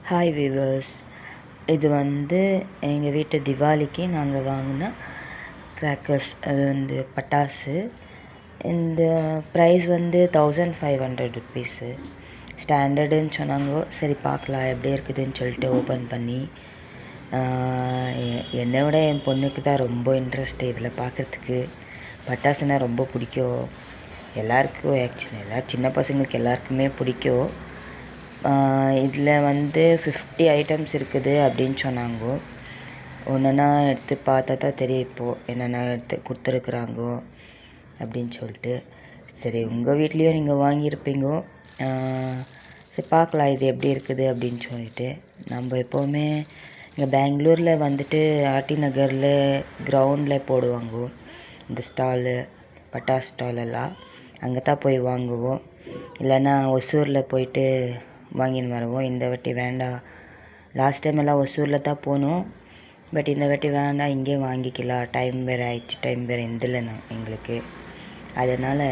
Hi viewers, இது வந்து எங்கள் வீட்டு திவாலிக்கு நாங்கள் வாங்கின கிராக்கர்ஸ். அது வந்து பட்டாசு. இந்த ப்ரைஸ் வந்து 1500 ருப்பீஸு. ஸ்டாண்டர்டுன்னு சொன்னாங்க. சரி பார்க்கலாம் எப்படி இருக்குதுன்னு சொல்லிட்டு ஓப்பன் பண்ணி, என்னை விட என் பொண்ணுக்கு தான் ரொம்ப இன்ட்ரெஸ்ட்டு இதில் பார்க்குறதுக்கு. பட்டாசுனால் ரொம்ப பிடிக்கும் எல்லாருக்கும். ஆக்சுவலி சின்ன பசங்களுக்கு எல்லாருக்குமே பிடிக்கும். இதில் வந்து 50 ஐட்டம்ஸ் இருக்குது அப்படின்னு சொன்னாங்க. ஒன்றுனா எடுத்து பார்த்தா தான் தெரியும் இப்போது என்னென்ன எடுத்து கொடுத்துருக்குறாங்கோ அப்படின்னு சொல்லிட்டு. சரி, உங்கள் வீட்லேயும் நீங்கள் வாங்கியிருப்பீங்கோ. சரி பார்க்கலாம் இது எப்படி இருக்குது அப்படின்னு சொல்லிட்டு. நம்ம எப்போவுமே இங்கே பெங்களூரில் வந்துட்டு ஆர்டி நகரில் கிரவுண்டில் போடுவாங்க இந்த ஸ்டாலு, பட்டாசு ஸ்டாலெல்லாம். அங்கே தான் போய் வாங்குவோம். இல்லைன்னா ஒசூரில் போயிட்டு வாங்கின்னு வருவோம். இந்த வாட்டி வேண்டாம். லாஸ்ட் டைம் எல்லாம் ஒசூரில் தான் போனோம். பட் இந்த வாட்டி வேண்டாம், இங்கே வாங்கிக்கலாம். டைம் வேறு ஆயிடுச்சு. டைம் வேறு எந்தில்லைண்ணா எங்களுக்கு. அதனால்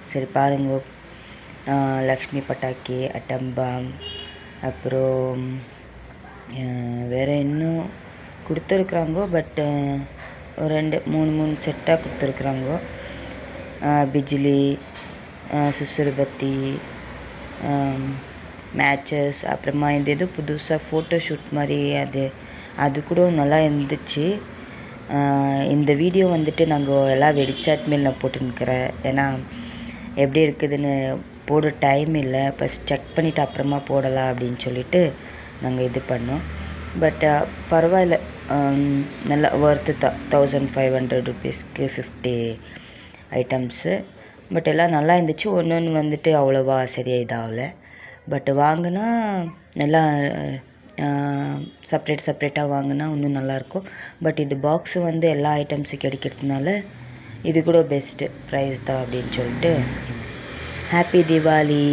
சரி பாருங்க, லக்ஷ்மி பட்டாக்கி, அட்டம் பாம், அப்புறம் வேறு இன்னும் கொடுத்துருக்குறாங்க. பட்டு ஒரு 2-3 செட்டாக கொடுத்துருக்குறாங்க. பிஜிலி, சுசுறுபத்தி, மேட்சஸ், அப்புறமா இது புதுசாக ஃபோட்டோ ஷூட் மாதிரி அது கூட நல்லா இருந்துச்சு. இந்த வீடியோ வந்துட்டு நாங்கள் எல்லாம் வெடிச்சாட் மேல் நான் போட்டுன்னுக்கிறேன். ஏன்னா எப்படி இருக்குதுன்னு போட டைம் இல்லை. ஃபஸ்ட் செக் பண்ணிவிட்டு அப்புறமா போடலாம் அப்படின்னு சொல்லிவிட்டு நாங்கள் இது பண்ணோம். பட் பரவாயில்ல, நல்லா ஒர்த்து தான். 1500 ருப்பீஸ்க்கு 50 ஐட்டம்ஸு. பட் எல்லாம் நல்லா இருந்துச்சு. ஒன்று வந்துட்டு அவ்வளோவா சரியாக இதாகலை. பட் வாங்கினா நல்லா செப்ரேட்டாக வாங்கினா இன்னும் நல்லாயிருக்கும். பட் இது பாக்ஸு வந்து எல்லா ஐட்டம்ஸும் கிடைக்கிறதுனால இது கூட பெஸ்ட்டு ப்ரைஸ் தான் அப்படின்னு சொல்லிட்டு. ஹாப்பி தீபாவளி.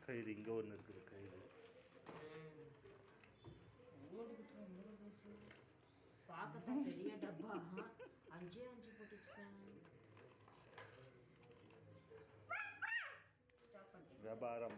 கயிறு இங்கே ஒன்று இருக்குது. கயிறு பார்க்கத்தான் பெரிய டப்பா. 5 போட்டுச்சுதான். வியாபாரம்